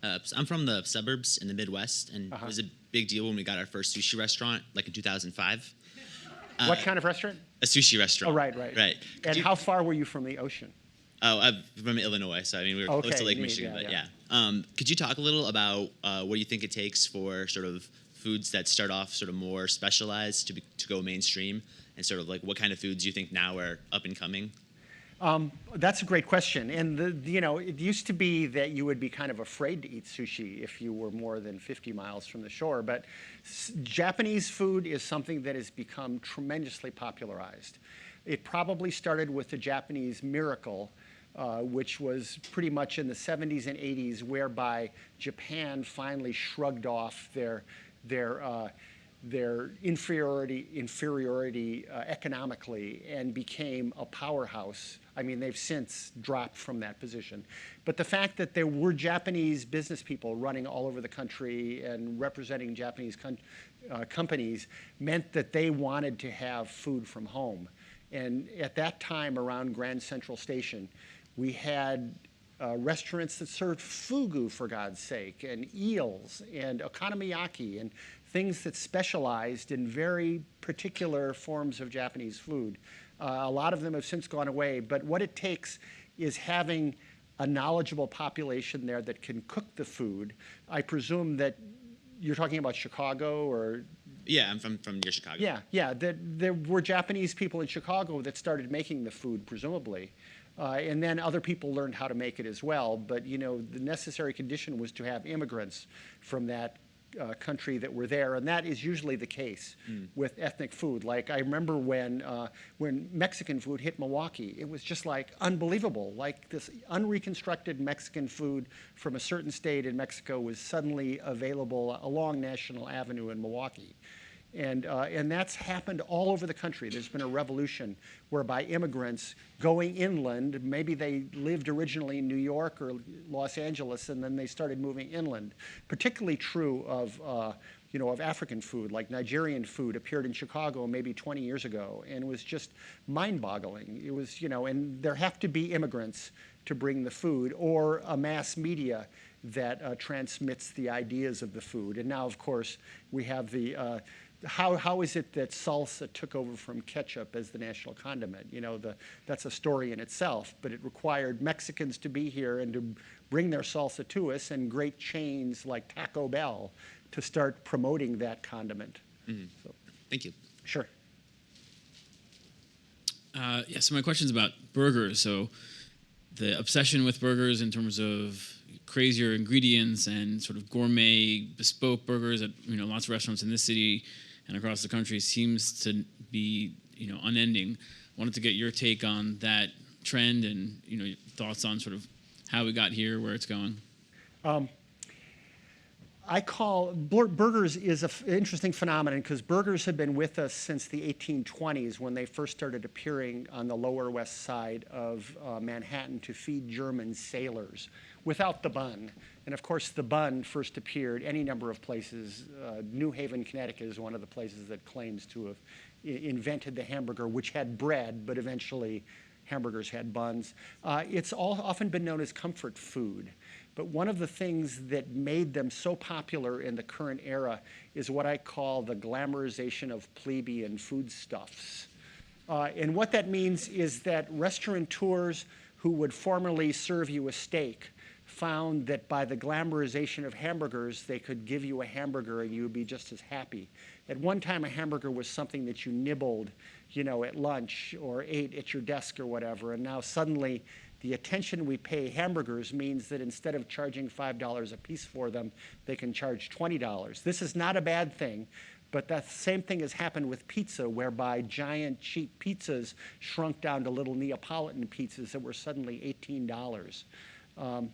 I'm from the suburbs in the Midwest, and it was a big deal when we got our first sushi restaurant, like in 2005. What kind of restaurant? A sushi restaurant. Oh, right. And how far were you from the ocean? Oh, I'm from Illinois, so I mean we were close to Lake Michigan, but yeah. Could you talk a little about what you think it takes for sort of foods that start off sort of more specialized to go mainstream, and sort of like what kind of foods you think now are up and coming? That's a great question. And it used to be that you would be kind of afraid to eat sushi if you were more than 50 miles from the shore. But Japanese food is something that has become tremendously popularized. It probably started with the Japanese miracle, which was pretty much in the 70s and 80s, whereby Japan finally shrugged off their inferiority economically and became a powerhouse. I mean, they've since dropped from that position. But the fact that there were Japanese business people running all over the country and representing companies meant that they wanted to have food from home. And at that time, around Grand Central Station, we had restaurants that served fugu, for God's sake, and eels, and okonomiyaki, and things that specialized in very particular forms of Japanese food. A lot of them have since gone away, but what it takes is having a knowledgeable population there that can cook the food. I presume that you're talking about Chicago, or? Yeah, I'm from near Chicago. Yeah. There were Japanese people in Chicago that started making the food, presumably. And then other people learned how to make it as well. But, the necessary condition was to have immigrants from that country that were there. And that is usually the case with ethnic food. Like, I remember when Mexican food hit Milwaukee, it was just like unbelievable. Like, this unreconstructed Mexican food from a certain state in Mexico was suddenly available along National Avenue in Milwaukee. And that's happened all over the country. There's been a revolution whereby immigrants going inland, maybe they lived originally in New York or Los Angeles, and then they started moving inland. Particularly true of African food, like Nigerian food appeared in Chicago maybe 20 years ago, and it was just mind-boggling. It was, and there have to be immigrants to bring the food, or a mass media that transmits the ideas of the food. And now, of course, we have the how is it that salsa took over from ketchup as the national condiment? That's a story in itself, but it required Mexicans to be here and to bring their salsa to us, and great chains like Taco Bell to start promoting that condiment. Mm-hmm. So. Thank you. Sure. So my question's about burgers. So the obsession with burgers in terms of crazier ingredients and sort of gourmet, bespoke burgers at lots of restaurants in this city and across the country seems to be unending. Wanted to get your take on that trend and thoughts on sort of how we got here, where it's going. I call burgers is an interesting phenomenon, because burgers have been with us since the 1820s, when they first started appearing on the Lower West Side of Manhattan to feed German sailors without the bun. And of course, the bun first appeared any number of places. New Haven, Connecticut is one of the places that claims to have invented the hamburger, which had bread, but eventually hamburgers had buns. It's often been known as comfort food. But one of the things that made them so popular in the current era is what I call the glamorization of plebeian foodstuffs. And what that means is that restaurateurs who would formerly serve you a steak found that by the glamorization of hamburgers, they could give you a hamburger and you would be just as happy. At one time, a hamburger was something that you nibbled, at lunch or ate at your desk or whatever. And now suddenly, the attention we pay hamburgers means that instead of charging $5 a piece for them, they can charge $20. This is not a bad thing, but that same thing has happened with pizza, whereby giant cheap pizzas shrunk down to little Neapolitan pizzas that were suddenly $18.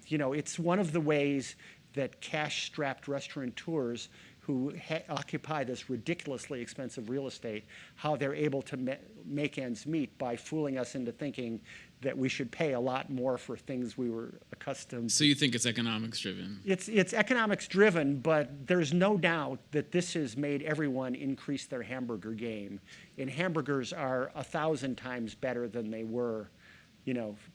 It's one of the ways that cash-strapped restaurateurs who occupy this ridiculously expensive real estate, how they're able to make ends meet by fooling us into thinking that we should pay a lot more for things we were accustomed to. So you think it's economics driven? It's economics driven, but there's no doubt that this has made everyone increase their hamburger game. And hamburgers are 1,000 times better than they were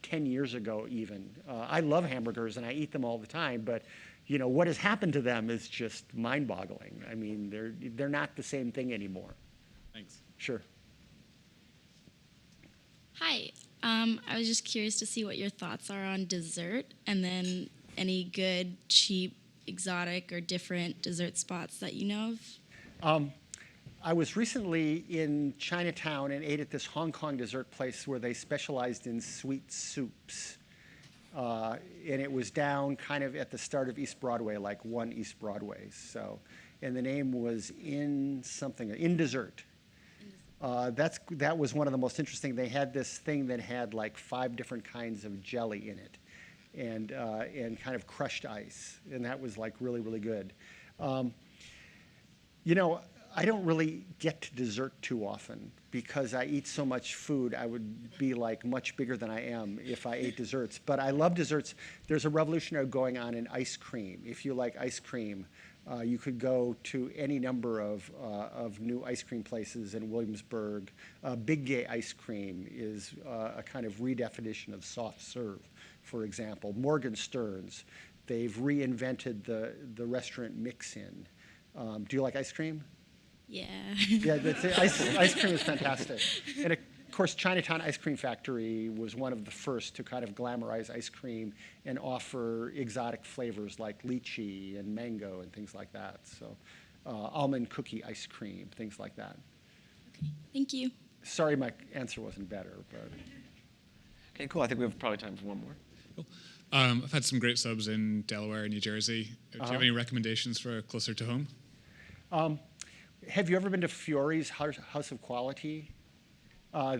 10 years ago even. I love hamburgers and I eat them all the time, but what has happened to them is just mind-boggling. I mean, they're not the same thing anymore. Thanks. Sure. Hi. I was just curious to see what your thoughts are on dessert, and then any good, cheap, exotic, or different dessert spots that you know of. I was recently in Chinatown and ate at this Hong Kong dessert place where they specialized in sweet soups. And it was down kind of at the start of East Broadway, like 1 East Broadway. And the name was In Dessert. That was one of the most interesting. They had this thing that had like 5 different kinds of jelly in it, and kind of crushed ice, and that was like really, really good. I don't really get to dessert too often because I eat so much food. I would be like much bigger than I am if I ate desserts. But I love desserts. There's a revolution going on in ice cream. If you like ice cream, You could go to any number of new ice cream places in Williamsburg. Big Gay ice cream is a kind of redefinition of soft serve, for example. Morgan Stern's, they've reinvented the restaurant mix-in. Do you like ice cream? Yeah. Yeah, ice cream is fantastic. And of course, Chinatown Ice Cream Factory was one of the first to kind of glamorize ice cream and offer exotic flavors like lychee and mango and things like that. So almond cookie ice cream, things like that. Okay, thank you. Sorry my answer wasn't better, but. Okay, cool. I think we have probably time for one more. Cool. I've had some great subs in Delaware and New Jersey. Do you have any recommendations for closer to home? Have you ever been to Fiore's House of Quality?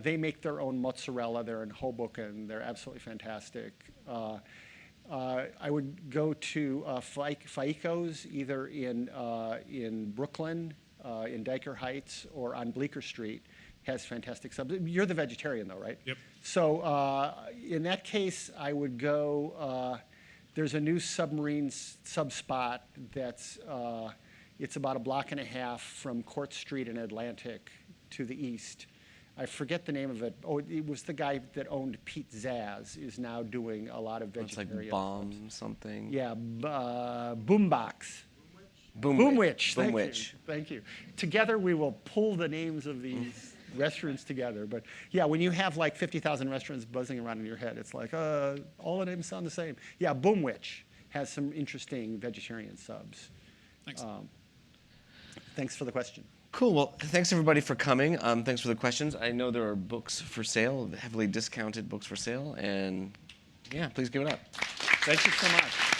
They make their own mozzarella. They're in Hoboken. They're absolutely fantastic. I would go to Faiko's either in Brooklyn, in Dyker Heights, or on Bleecker Street. Has fantastic subs. You're the vegetarian though, right? Yep. So in that case, I would go, there's a new submarine sub spot that's, it's about a block and a half from Court Street and Atlantic to the east. I forget the name of it. Oh, it was the guy that owned Pete Zaz is now doing a lot of vegetarian. It's like Bomb something. Yeah, Boombox. Boomwich. Thank you. Together we will pull the names of these restaurants together. But yeah, when you have like 50,000 restaurants buzzing around in your head, it's like, all the names sound the same. Yeah, Boomwich has some interesting vegetarian subs. Thanks. Thanks for the question. Cool. Well, thanks everybody for coming. Thanks for the questions. I know there are books for sale, heavily discounted books for sale, and yeah, please give it up. Thank you so much.